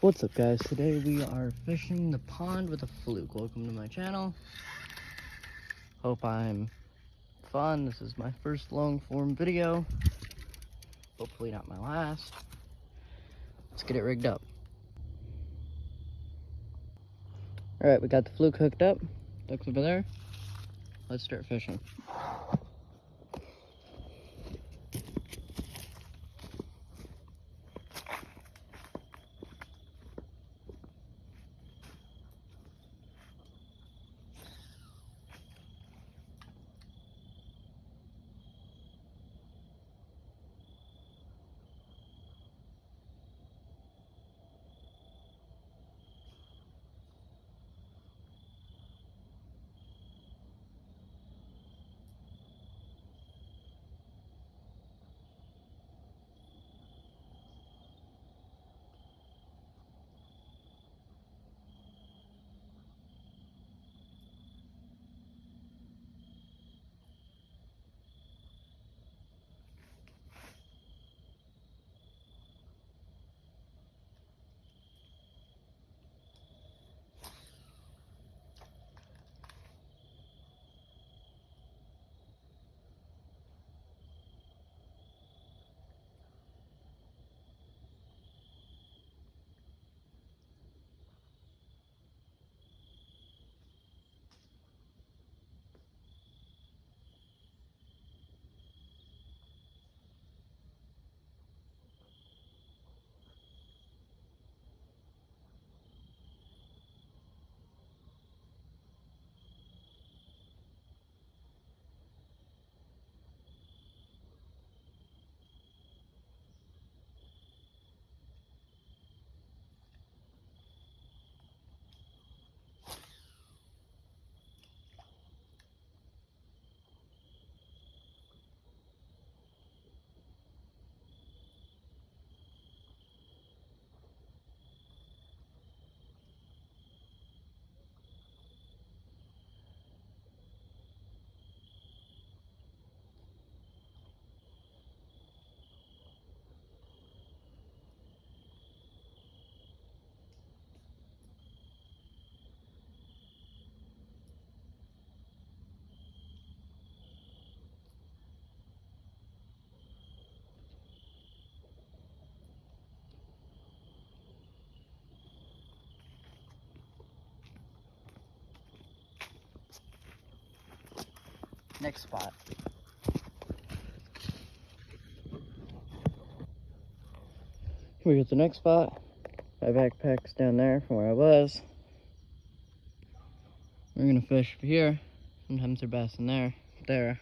What's up, guys? Today we are fishing the pond with a fluke. Welcome to my channel. Hope I'm fun. This is my first long form video. Hopefully not my last. Let's get it rigged up. Alright, we got the fluke hooked up. Duck's over there. Let's start fishing. Next spot. We got the next spot. My backpack's down there from where I was. We're gonna fish for here. Sometimes they're bass in there.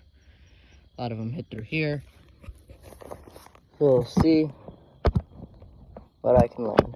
A lot of them hit through here. So we'll see what I can land.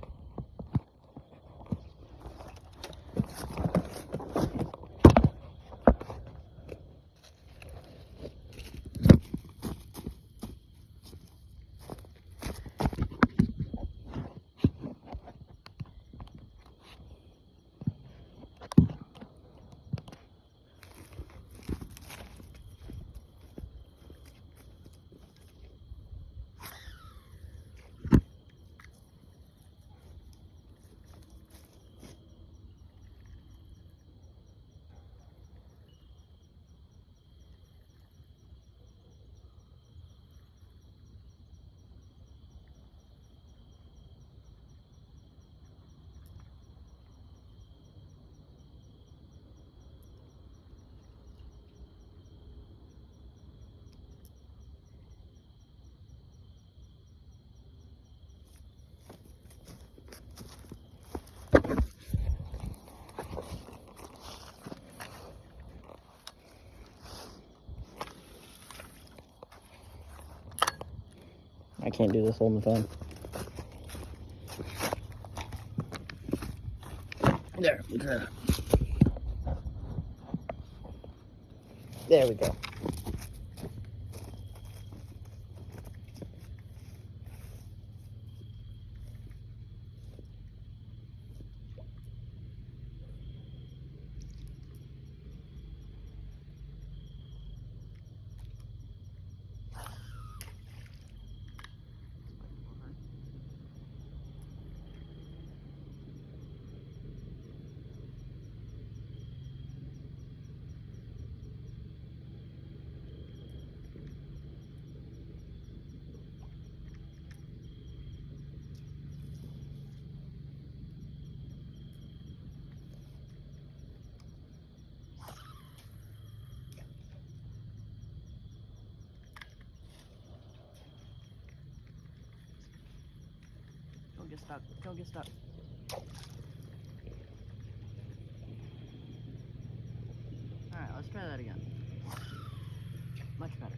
I can't do this holding the phone. There, there we go. Don't get stuck. Don't get stuck. Alright, let's try that again. Much better.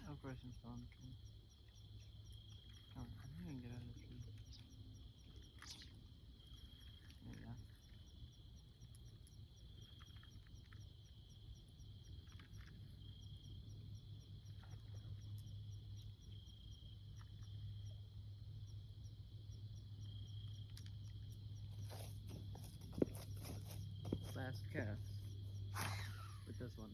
Of course I'm still on the tree. Oh, I'm gonna get out of the tree. There we go. Last cast with this one.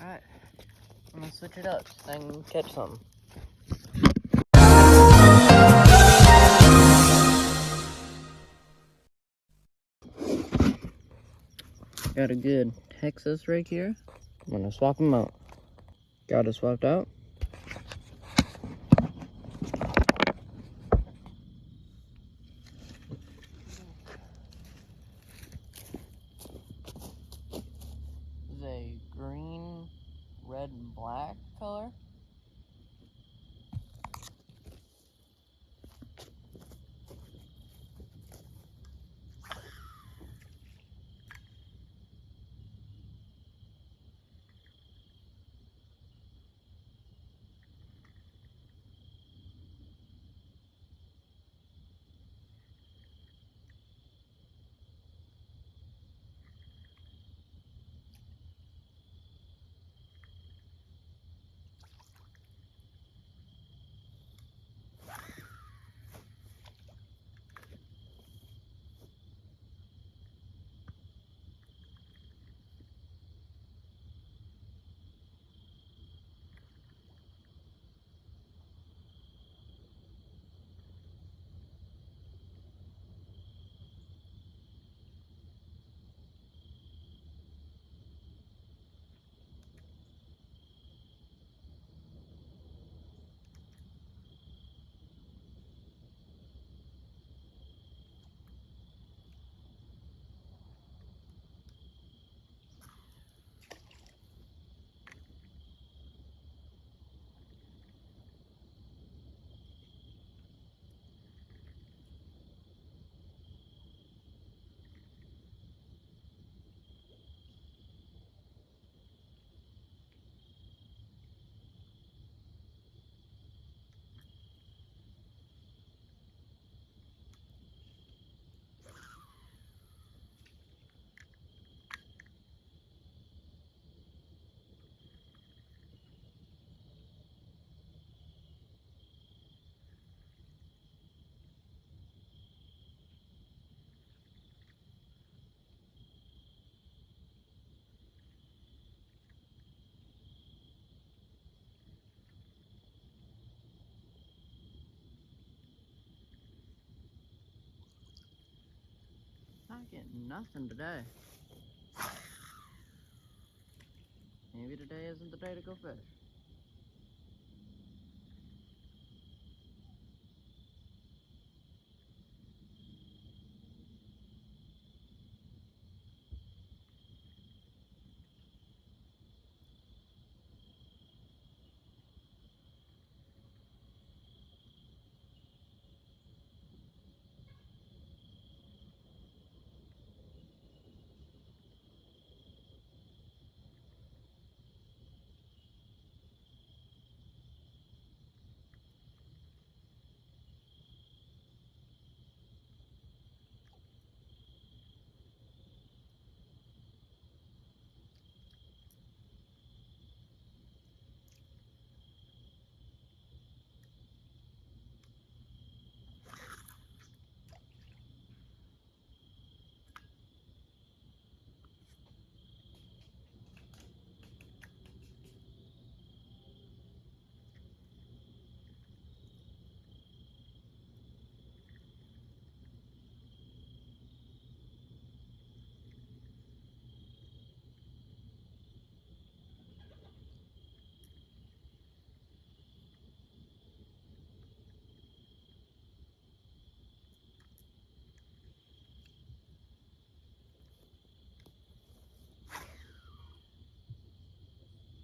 Alright, I'm gonna switch it up so I can catch something. Got a good Texas rake here. I'm gonna swap them out. Got it swapped out. This is a green, red, and black color. Not getting nothing today. Maybe today isn't the day to go fish.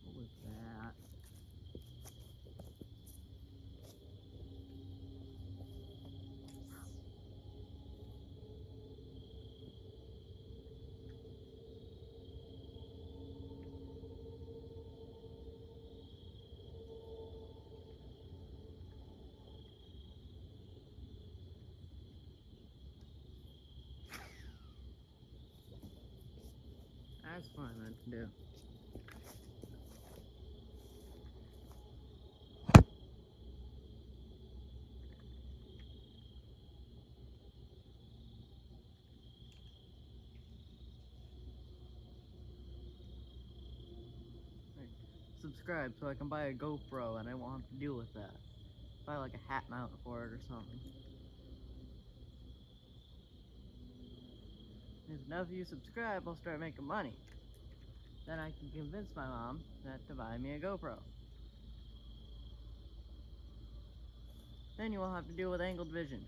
What was that? That's fine, man. Do. subscribe so I can buy a GoPro and I won't have to deal with that. Buy like a hat mount for it or something. If enough of you subscribe, I'll start making money. Then I can convince my mom to buy me a GoPro. Then you won't have to deal with angled vision.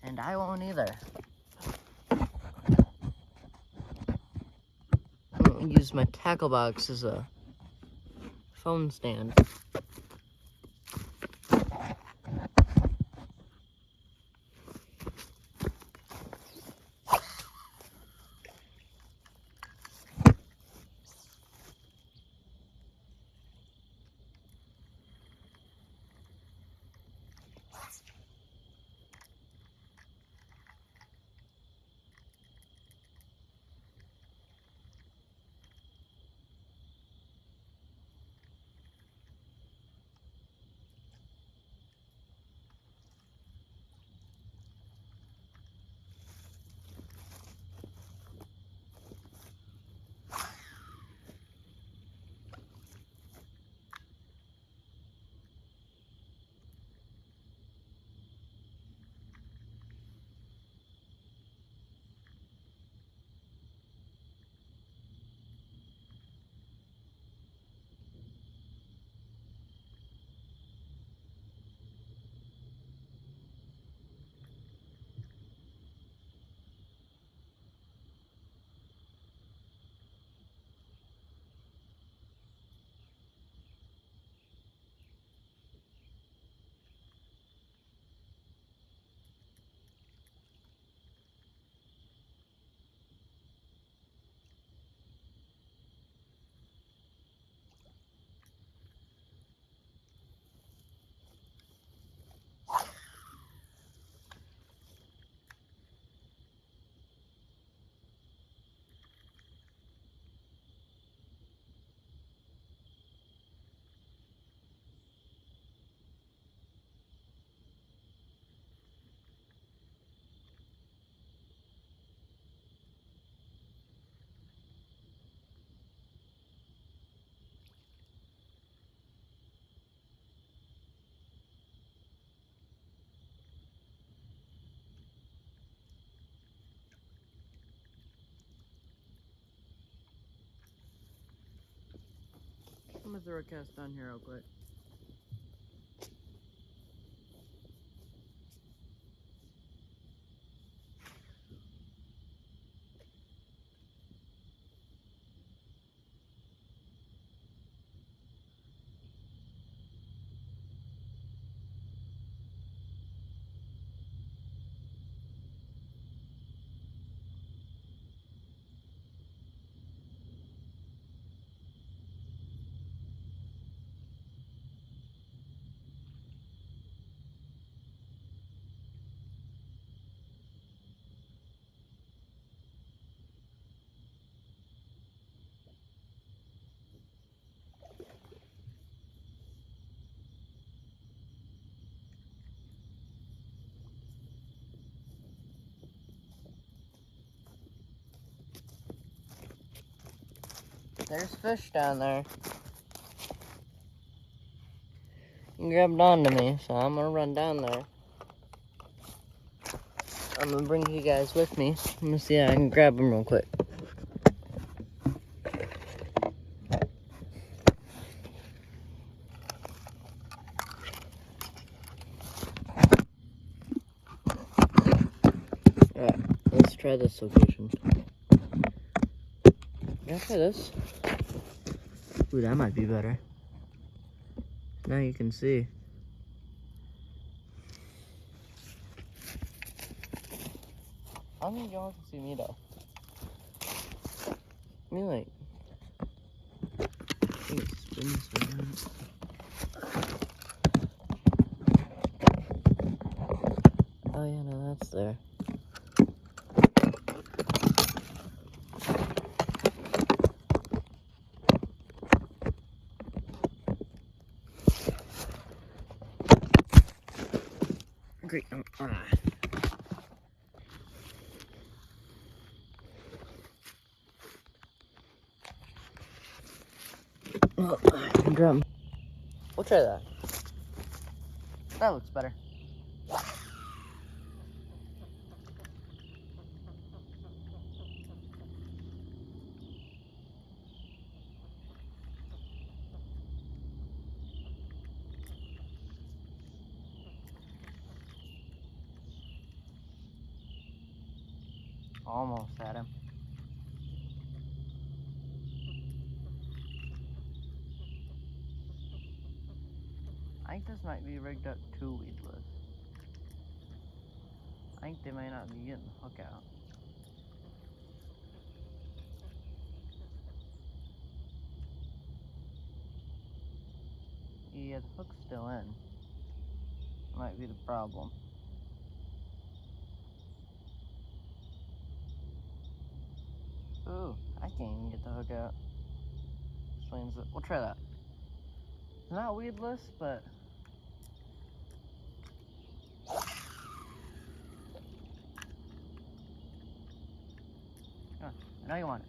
And I won't either. I'm gonna use my tackle box as a phone stand. I'm gonna throw a cast on here real quick. There's fish down there. He grabbed onto me, so I'm gonna run down there. I'm gonna bring you guys with me. I'm gonna see if I can grab him real quick. Alright, let's try this location. Yeah, try this. Ooh, that might be better. Now you can see. I don't think y'all can see me though. Let me like, spin this around. Oh yeah, no, that's there. Great. Oh, grab. We'll try that. That looks better. Almost had him. I think this might be rigged up too weedless. I think they might not be getting the hook out. Yeah, the hook's still in. Might be the problem. Ooh, I can't even get the hook out. Explains it. We'll try that. It's not weedless, but I know you want it.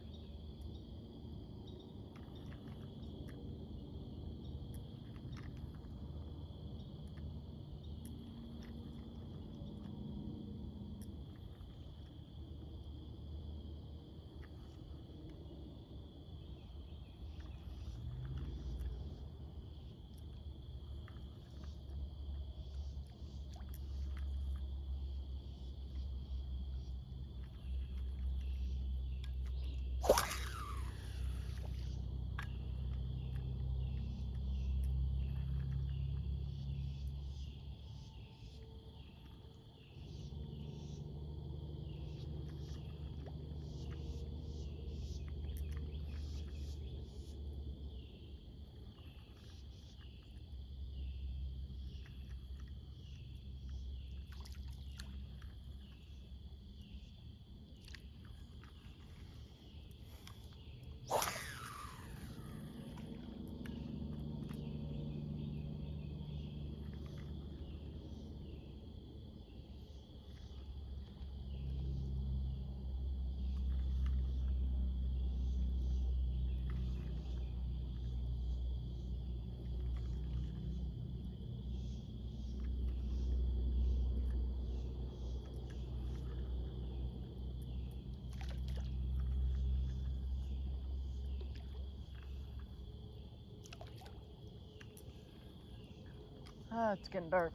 Ah, it's getting dark.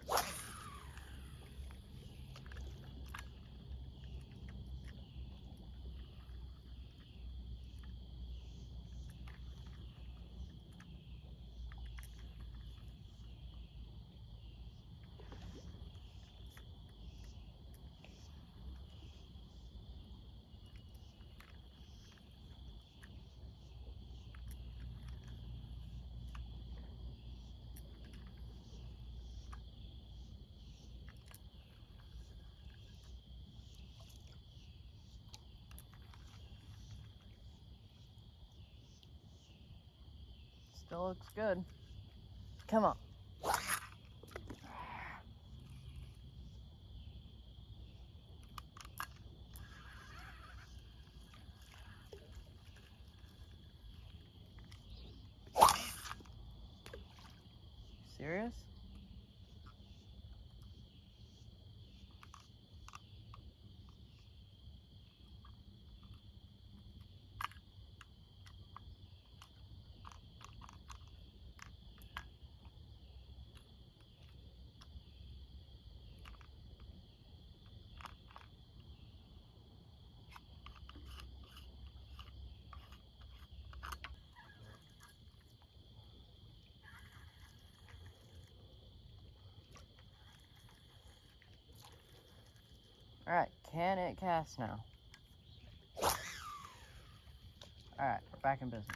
Still looks good. Come on. Serious? Alright, can it cast now? Alright, we're back in business.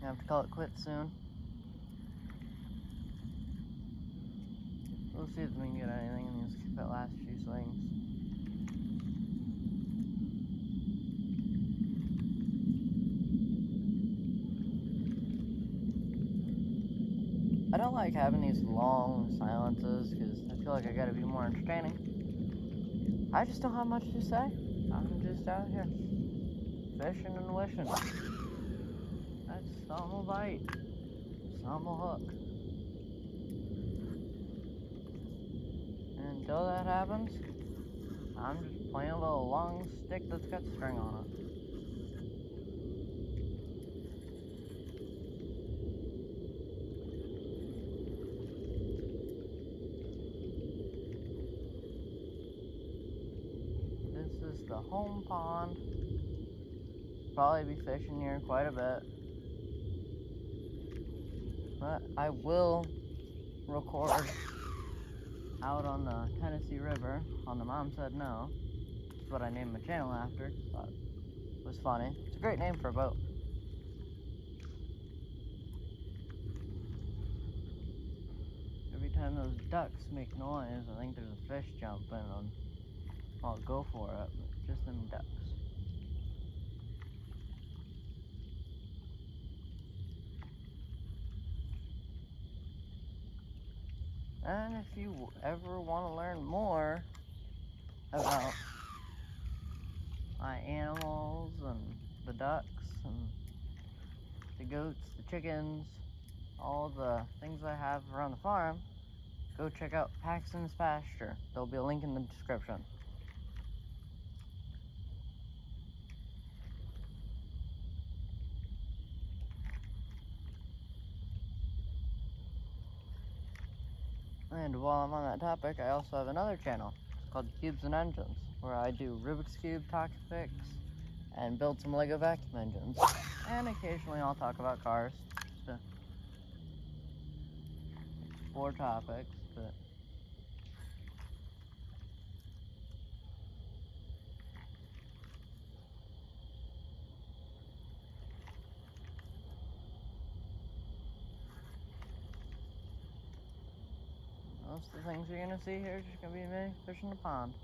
I have to call it quits soon. We'll see if we can get anything in these last few swings. I don't like having these long silences because I feel like I gotta be more entertaining. I just don't have much to say. I'm just out here fishing and wishing. That's some will bite, some will hook. And until that happens, I'm just playing with a long stick that's got string on it. This is the home pond. Probably be fishing here quite a bit. But I will record out on the Tennessee River on the Mom Said No. That's what I named my channel after. Thought it was funny. It's a great name for a boat. Every time those ducks make noise, I think there's a fish jumping and I'll go for it, but just them ducks. And if you ever want to learn more about my animals and the ducks and the goats, the chickens, all the things I have around the farm, go check out Paxton's Pasture. There'll be a link in the description. And while I'm on that topic, I also have another channel. It's called Cubes and Engines, where I do Rubik's Cube topics and build some Lego vacuum engines. And occasionally I'll talk about cars to explore topics, but most of the things you're gonna see here are just gonna be me fishing the pond.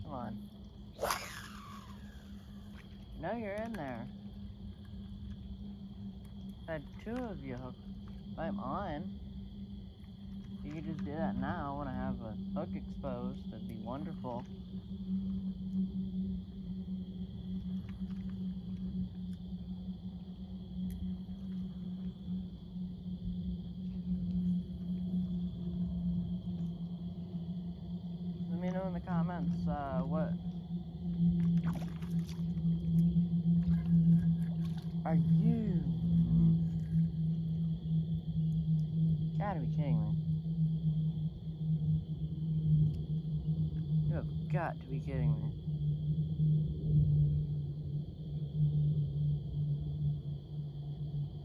Come on. No, you're in there. I had two of you hooked by mine. You could just do that now when I have a hook exposed. That'd be wonderful. Let me know in the comments what are you? Gotta be kidding me. You have got to be kidding me.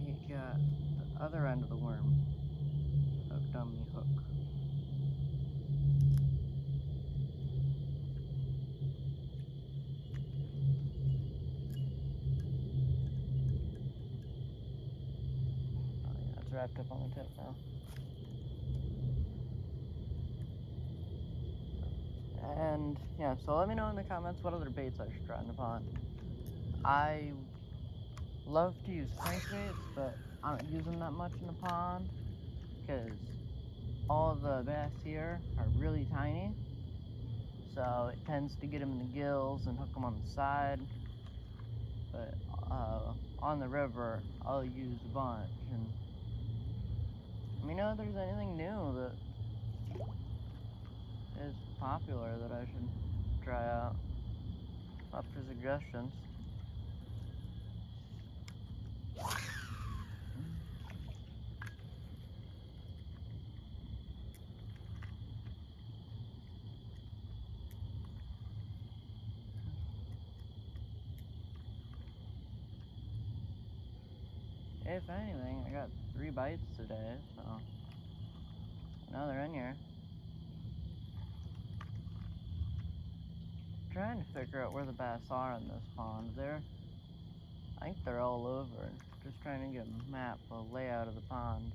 You got the other end of the worm hooked on me hook. Oh yeah, it's wrapped up on the tip now. And yeah, so let me know in the comments what other baits I should try in the pond. I love to use crankbaits, but I don't use them that much in the pond because all the bass here are really tiny, so it tends to get them in the gills and hook them on the side. But on the river, I'll use a bunch, and if there's anything new that is popular that I should try out. Up for suggestions. If anything, I got 3 bites today, so now they're in here. Trying to figure out where the bass are in this pond. I think they're all over. Just trying to get a map, a layout of the pond.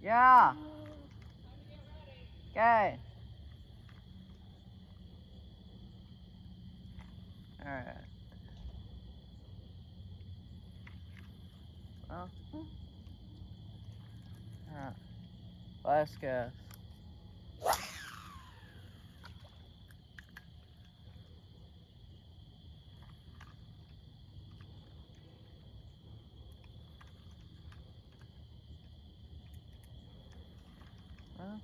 Yeah. Okay. Alright. Well. Alright. Last guess. Well.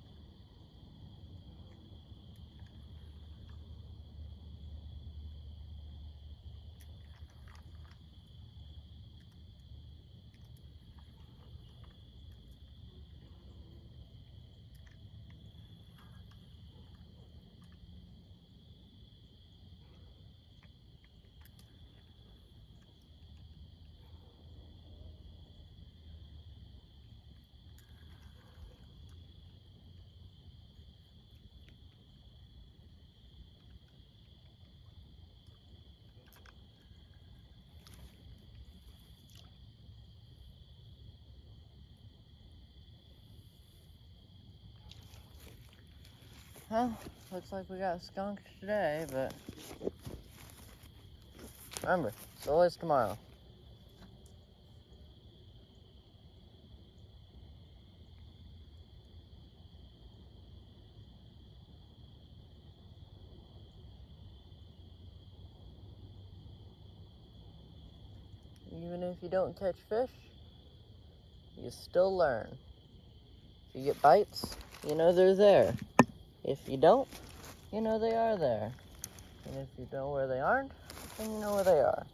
Well, looks like we got skunked today, but remember, it's always tomorrow. Even if you don't catch fish, you still learn. If you get bites, you know they're there. If you don't, you know they are there. And if you know where they aren't, then you know where they are.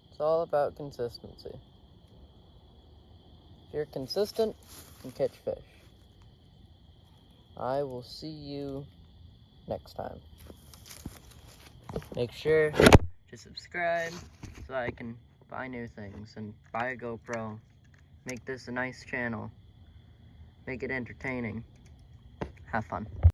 It's all about consistency. If you're consistent, you can catch fish. I will see you next time. Make sure to subscribe so I can buy new things and buy a GoPro. Make this a nice channel. Make it entertaining. Have fun.